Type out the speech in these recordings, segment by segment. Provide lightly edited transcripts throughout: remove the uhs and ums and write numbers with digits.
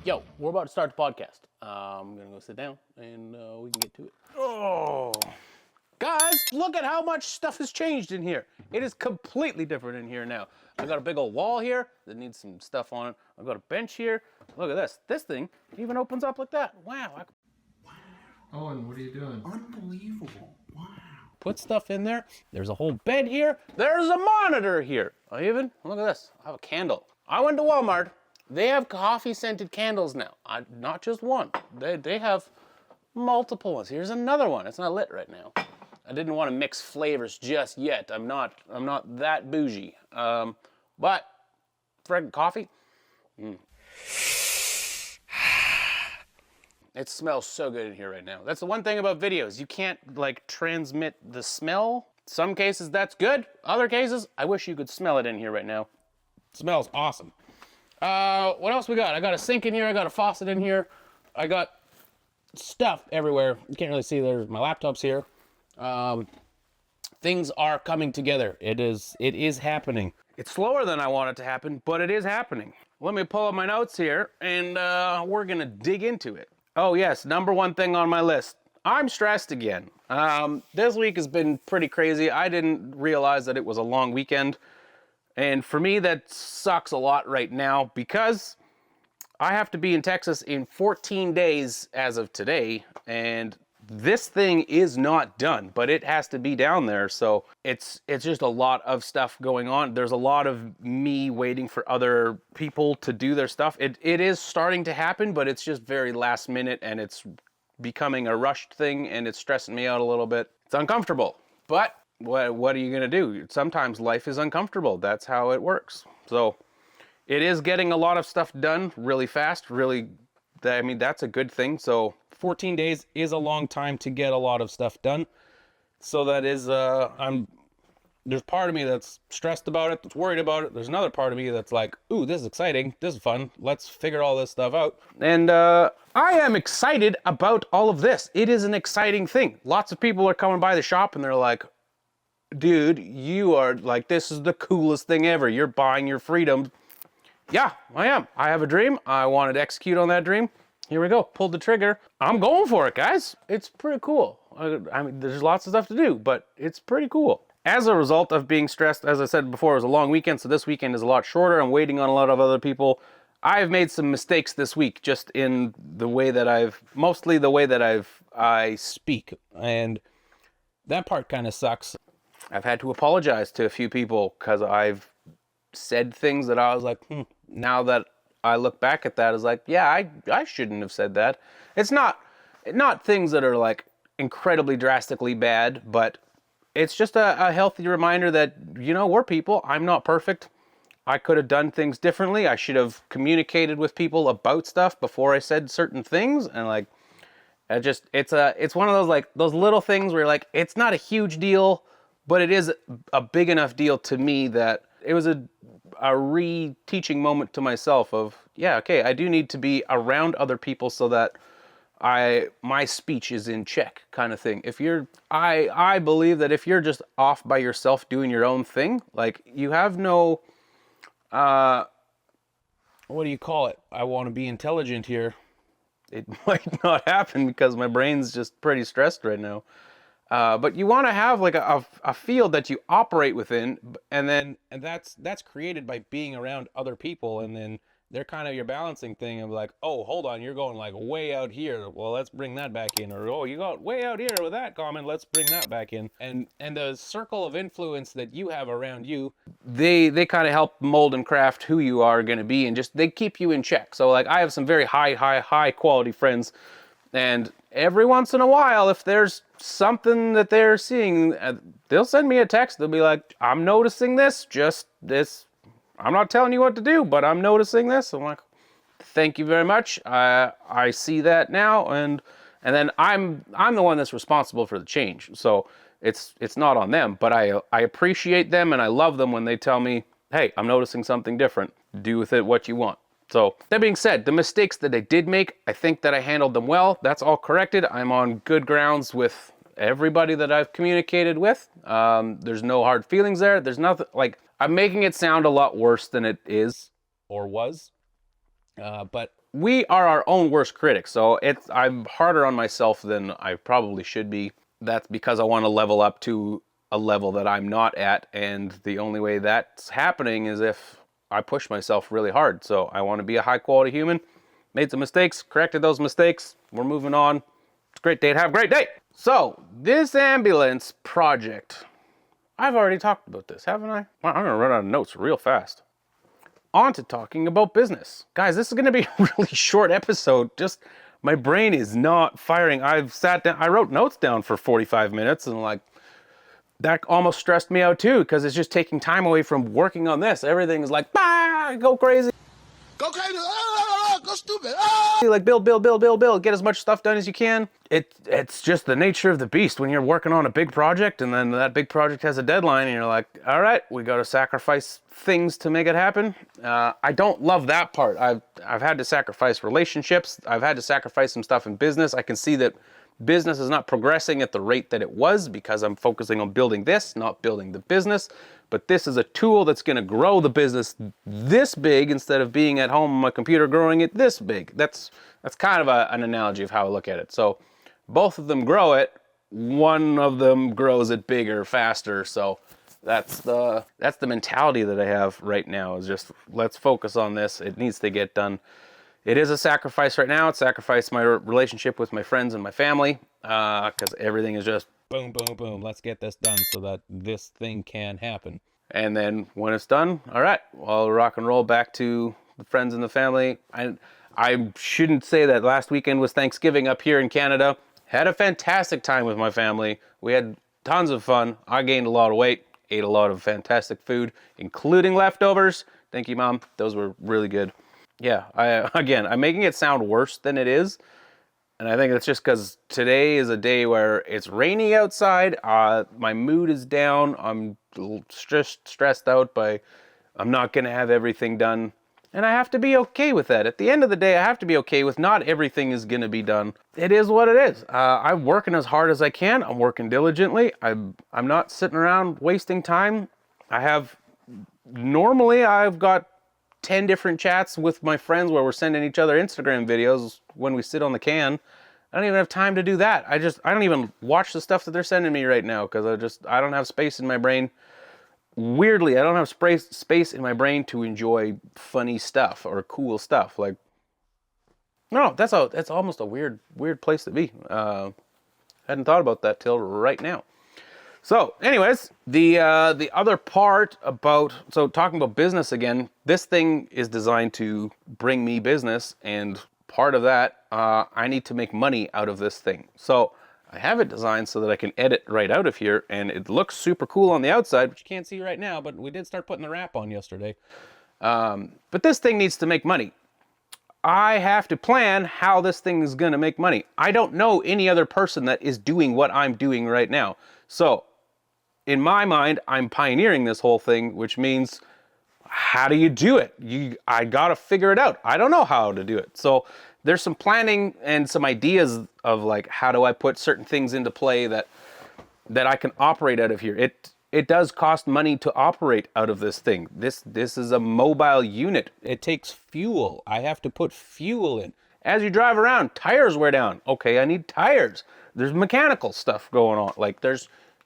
Yo, we're about to start the podcast. I'm gonna go sit down and we can get to it. Oh, guys, look at how much stuff has changed in here. It is completely different in here now. I got a big old wall here that needs some stuff on it. I've got a bench here. Look at this. This thing even opens up like that. Wow. Owen, what are you doing? Unbelievable. Wow. Put stuff in there. There's a whole bed here. There's a monitor here. Look at this. I have a candle. I went to Walmart. They have coffee scented candles now. Not just one. They have multiple ones. Here's another one. It's not lit right now. I didn't want to mix flavors just yet. I'm not that bougie. But friggin' coffee. It smells so good in here right now. That's the one thing about videos. You can't like transmit the smell. Some cases that's good. Other cases, I wish you could smell it in here right now. It smells awesome. What else we got? I got a sink in here. I got a faucet in here. I got stuff everywhere. You can't really see. There's my laptop's here. Things are coming together. It is happening. It's slower than I want it to happen, but it is happening. Let me pull up my notes here, and we're gonna dig into it. Oh yes, number one thing on my list. I'm stressed again. This week has been pretty crazy. I didn't realize that it was a long weekend. And for me, that sucks a lot right now because I have to be in Texas in 14 days as of today. And this thing is not done, but it has to be down there. So it's just a lot of stuff going on. There's a lot of me waiting for other people to do their stuff. It is starting to happen, but it's just very last minute and it's becoming a rushed thing and it's stressing me out a little bit. It's uncomfortable, but what are you gonna do? Sometimes life is uncomfortable. That's how it works. So it is getting a lot of stuff done really fast. I mean, that's a good thing. So 14 days is a long time to get a lot of stuff done. So that is, there's part of me that's stressed about it, that's worried about it. There's another part of me that's like, ooh, this is exciting. This is fun. Let's figure all this stuff out. And I am excited about all of this. It is an exciting thing. Lots of people are coming by the shop and they're like, dude, you are like, this is the coolest thing ever. You're buying your freedom. Yeah, I am. I have a dream. I wanted to execute on that dream. Here we go. Pulled the trigger. I'm going for it, guys. It's pretty cool. I mean, there's lots of stuff to do, but it's pretty cool. As a result of being stressed, as I said before, it was a long weekend, so this weekend is a lot shorter. I'm waiting on a lot of other people. I've made some mistakes this week just in the way that I speak, and that part kind of sucks. I've had to apologize to a few people because I've said things that I was like, now that I look back at that, it's like, yeah, I shouldn't have said that. It's not things that are like incredibly drastically bad, but it's just a healthy reminder that, you know, we're people. I'm not perfect. I could have done things differently. I should have communicated with people about stuff before I said certain things. And like, it's one of those, like, those little things where you're like, it's not a huge deal, but it is a big enough deal to me that it was a re-teaching moment to myself of, yeah, okay, I do need to be around other people so that my speech is in check, kind of thing. I believe that if you're just off by yourself doing your own thing, like, you have no, what do you call it? I want to be intelligent here. It might not happen because my brain's just pretty stressed right now. But you want to have like a field that you operate within, and that's created by being around other people, and then they're kind of your balancing thing of like, oh, hold on, you're going like way out here. Well, let's bring that back in. Or, oh, you got way out here with that comment. Let's bring that back in. And the circle of influence that you have around you, they kind of help mold and craft who you are going to be, and just they keep you in check. So like, I have some very high quality friends. And every once in a while, if there's something that they're seeing, they'll send me a text. They'll be like, I'm noticing this, just this. I'm not telling you what to do, but I'm noticing this. I'm like, thank you very much. I see that now. And then I'm the one that's responsible for the change. So it's not on them, but I appreciate them and I love them when they tell me, hey, I'm noticing something different. Do with it what you want. So that being said, the mistakes that I did make, I think that I handled them well. That's all corrected. I'm on good grounds with everybody that I've communicated with. There's no hard feelings there. There's nothing, like, I'm making it sound a lot worse than it is or was. But we are our own worst critics. So I'm harder on myself than I probably should be. That's because I want to level up to a level that I'm not at. And the only way that's happening is if I push myself really hard. So I want to be a high quality human. Made some mistakes, corrected those mistakes. We're moving on. It's a great day to have a great day. So this ambulance project, I've already talked about this, haven't I? Wow, I'm gonna run out of notes real fast. On to talking about business. Guys, this is gonna be a really short episode. Just, my brain is not firing. I've sat down, I wrote notes down for 45 minutes and like, that almost stressed me out too, because it's just taking time away from working on this. Everything is like, bah, go crazy. Go crazy, go stupid. Like build, get as much stuff done as you can. It's just the nature of the beast when you're working on a big project and then that big project has a deadline and you're like, all right, we got to sacrifice things to make it happen. I don't love that part. I've had to sacrifice relationships. I've had to sacrifice some stuff in business. I can see that business is not progressing at the rate that it was because I'm focusing on building this, not building the business. But this is a tool that's going to grow the business this big instead of being at home on my computer growing it this big. That's kind of an analogy of how I look at it. So both of them grow it. One of them grows it bigger, faster. So that's the mentality that I have right now, is just let's focus on this. It needs to get done. It is a sacrifice right now. It's sacrificed my relationship with my friends and my family because everything is just boom, boom, boom. Let's get this done so that this thing can happen. And then when it's done, all right, I'll rock and roll back to the friends and the family. I shouldn't say that last weekend was Thanksgiving up here in Canada. Had a fantastic time with my family. We had tons of fun. I gained a lot of weight, ate a lot of fantastic food, including leftovers. Thank you, Mom. Those were really good. Yeah, I'm making it sound worse than it is. And I think it's just because today is a day where it's rainy outside. My mood is down. I'm stressed out by I'm not going to have everything done. And I have to be okay with that. At the end of the day, I have to be okay with not everything is going to be done. It is what it is. I'm working as hard as I can. I'm working diligently. I'm not sitting around wasting time. Normally I've got 10 different chats with my friends where we're sending each other Instagram videos when we sit on the can. I don't even have time to do that. I don't even watch the stuff that they're sending me right now because I don't have space in my brain. Weirdly, I don't have space in my brain to enjoy funny stuff or cool stuff. Like, no, that's almost a weird place to be. Hadn't thought about that till right now. So anyways, the other part about, so talking about business again, this thing is designed to bring me business, and part of that, I need to make money out of this thing. So I have it designed so that I can edit right out of here, and it looks super cool on the outside, which you can't see right now, but we did start putting the wrap on yesterday. But this thing needs to make money. I have to plan how this thing is going to make money. I don't know any other person that is doing what I'm doing right now. So in my mind, I'm pioneering this whole thing, which means how do you do it? I got to figure it out. I don't know how to do it. So there's some planning and some ideas of like, how do I put certain things into play that I can operate out of here. It does cost money to operate out of this thing. This is a mobile unit. It takes fuel. I have to put fuel in. As you drive around, tires wear down. Okay, I need tires. There's mechanical stuff going on. Like there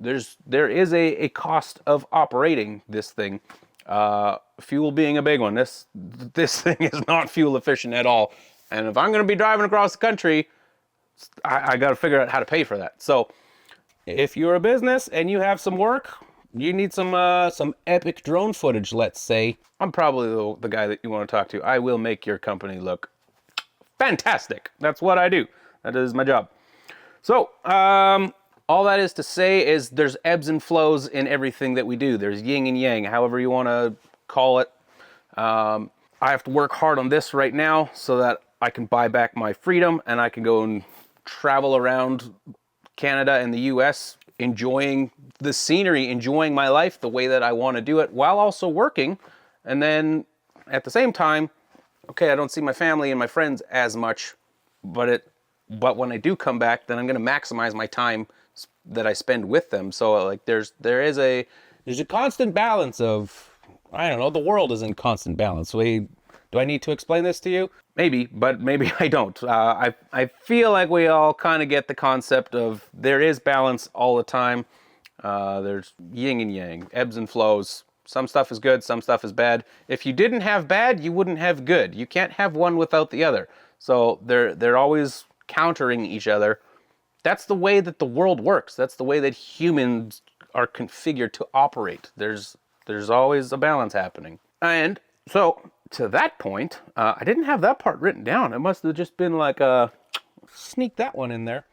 is a cost of operating this thing. Fuel being a big one. This thing is not fuel efficient at all. And if I'm going to be driving across the country, I got to figure out how to pay for that. So if you're a business and you have some work, you need some epic drone footage, let's say, I'm probably the guy that you want to talk to. I will make your company look fantastic. That's what I do. That is my job. So, all that is to say is there's ebbs and flows in everything that we do. There's yin and yang, however you want to call it. I have to work hard on this right now so that I can buy back my freedom and I can go and travel around Canada and the US, enjoying the scenery, enjoying my life the way that I want to do it while also working. And then at the same time, okay, I don't see my family and my friends as much, but when I do come back, then I'm going to maximize my time that I spend with them. So like there's a constant balance of, I don't know, the world is in constant balance. Do I need to explain this to you? Maybe, but maybe I don't. I feel like we all kind of get the concept of there is balance all the time. There's yin and yang, ebbs and flows. Some stuff is good, some stuff is bad. If you didn't have bad, you wouldn't have good. You can't have one without the other. So they're always countering each other. That's the way that the world works. That's the way that humans are configured to operate. There's always a balance happening. And so to that point, I didn't have that part written down. It must have just been like sneak that one in there.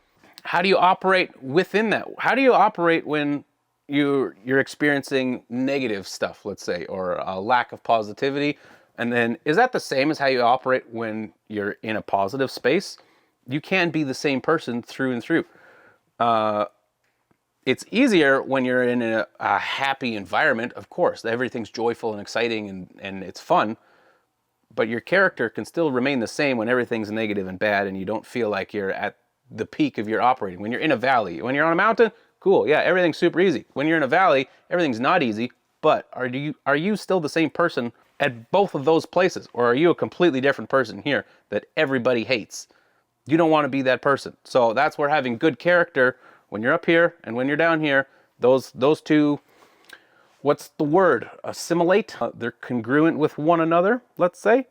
How do you operate within that? How do you operate when you're experiencing negative stuff, let's say, or a lack of positivity? And then is that the same as how you operate when you're in a positive space? You can be the same person through and through. It's easier when you're in a happy environment, of course. Everything's joyful and exciting and it's fun. But your character can still remain the same when everything's negative and bad and you don't feel like you're at the peak of your operating. When you're in a valley, when you're on a mountain, cool, yeah, everything's super easy. When you're in a valley, everything's not easy, but are you still the same person at both of those places? Or are you a completely different person here that everybody hates? You don't want to be that person. So that's where having good character, when you're up here and when you're down here, those two, what's the word? Assimilate? They're congruent with one another, let's say.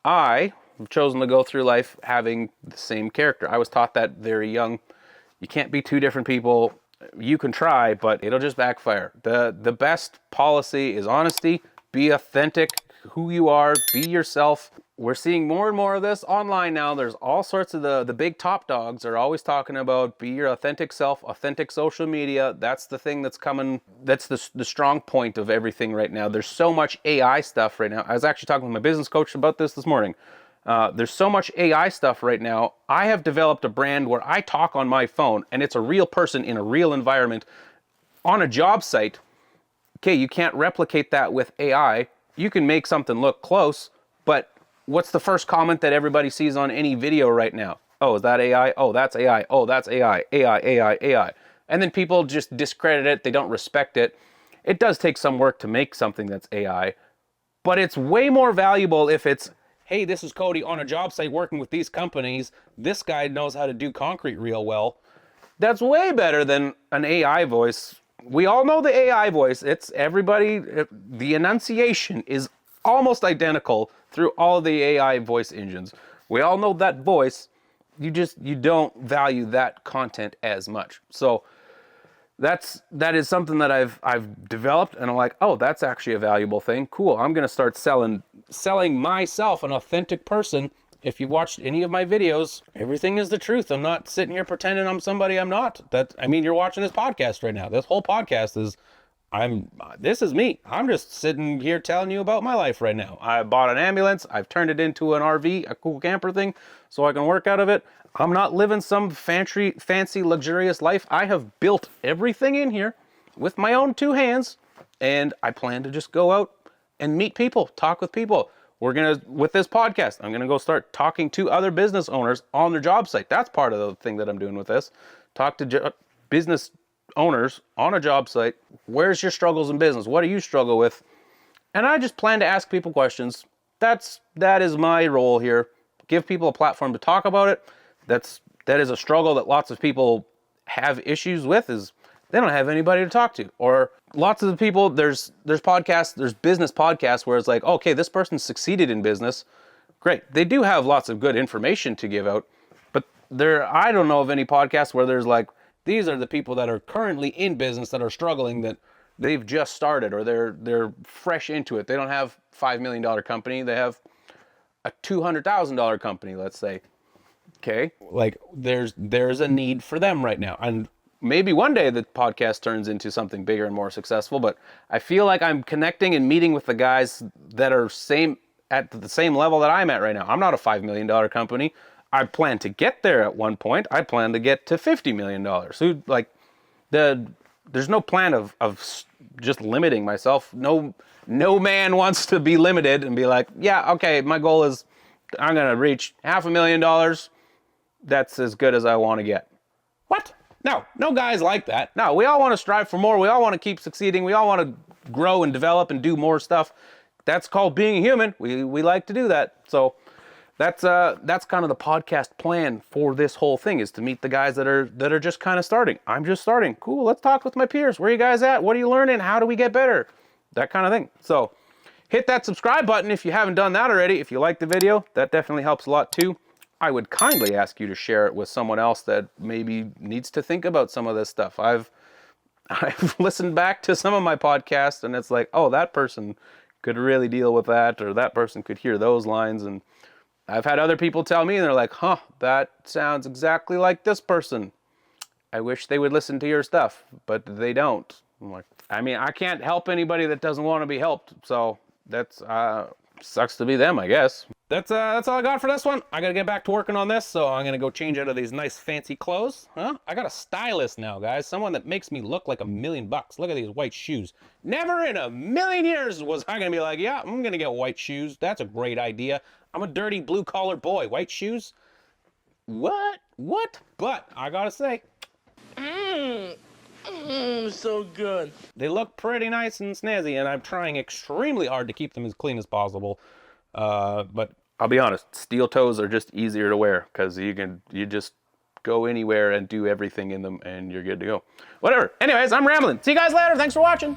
I have chosen to go through life having the same character. I was taught that very young. You can't be two different people. You can try, but it'll just backfire. The best policy is honesty. Be authentic, who you are, be yourself. We're seeing more and more of this online now. There's all sorts of the big top dogs are always talking about be your authentic self, authentic social media. That's the thing that's coming. That's the strong point of everything right now. There's so much AI stuff right now. I was actually talking with my business coach about this morning. There's so much AI stuff right now. I have developed a brand where I talk on my phone and it's a real person in a real environment on a job site. Okay, you can't replicate that with AI. You can make something look close, but what's the first comment that everybody sees on any video right now? Oh, is that AI? Oh, that's AI. Oh, that's AI. AI, AI, AI. And then people just discredit it. They don't respect it. It does take some work to make something that's AI, but it's way more valuable if it's, hey, this is Cody on a job site working with these companies. This guy knows how to do concrete real well. That's way better than an AI voice. We all know the AI voice. It's everybody, the enunciation is almost identical through all of the AI voice engines. We all know that voice. You don't value that content as much. So that is something that I've developed, and I'm like, oh, that's actually a valuable thing. Cool. I'm gonna start selling myself, an authentic person. If you watched any of my videos, everything is the truth. I'm not sitting here pretending I'm somebody I'm not. You're watching this podcast right now. This whole podcast is, this is me. I'm just sitting here telling you about my life right now. I bought an ambulance. I've turned it into an RV, a cool camper thing, so I can work out of it. I'm not living some fancy, luxurious life. I have built everything in here with my own two hands, and I plan to just go out and meet people, talk with people. With this podcast, I'm gonna go start talking to other business owners on their job site. That's part of the thing that I'm doing with this. Talk to business owners on a job site. Where's your struggles in business? What do you struggle with? And I just plan to ask people questions. That is my role here. Give people a platform to talk about it. That is a struggle that lots of people have issues with, is they don't have anybody to talk to. Or lots of the people, there's podcasts, there's business podcasts where it's like, okay, this person succeeded in business. Great. They do have lots of good information to give out, but I don't know of any podcasts where there's like, these are the people that are currently in business that are struggling, that they've just started or they're fresh into it. They don't have $5 million company. They have a $200,000 company, let's say. Okay. Like there's a need for them right now. And maybe one day the podcast turns into something bigger and more successful, but I feel like I'm connecting and meeting with the guys that are at the same level that I'm at right now. I'm not a $5 million company. I plan to get there at one point. I plan to get to $50 million. So like there's no plan of just limiting myself. No man wants to be limited and be like, yeah, okay, my goal is I'm going to reach $500,000. That's as good as I want to get. What? No guys like that. No, we all want to strive for more. We all want to keep succeeding. We all want to grow and develop and do more stuff. that's called being human. We like to do that. So that's kind of the podcast plan for this whole thing, is to meet the guys that are just kind of starting. I'm just starting. Cool. Let's talk with my peers. Where are you guys at? What are you learning? How do we get better? That kind of thing. So hit that subscribe button if you haven't done that already. If you like the video, that definitely helps a lot too. I would kindly ask you to share it with someone else that maybe needs to think about some of this stuff. I've listened back to some of my podcasts, and it's like, oh, that person could really deal with that, or that person could hear those lines. And I've had other people tell me, and they're like, huh, that sounds exactly like this person. I wish they would listen to your stuff, but they don't. I'm like, I mean, I can't help anybody that doesn't want to be helped. So that's sucks to be them, I guess. That's all I got for this one. I gotta get back to working on this, so I'm gonna go change out of these nice fancy clothes. Huh? I got a stylist now, guys. Someone that makes me look like $1,000,000. Look at these white shoes. Never in a million years was I gonna be like, yeah, I'm gonna get white shoes. That's a great idea. I'm a dirty blue collar boy. White shoes? What? But I gotta say, So good. they look pretty nice and snazzy, and I'm trying extremely hard to keep them as clean as possible. But I'll be honest, steel toes are just easier to wear because you just go anywhere and do everything in them, and you're good to go. Whatever. Anyways, I'm rambling. See you guys later. Thanks for watching.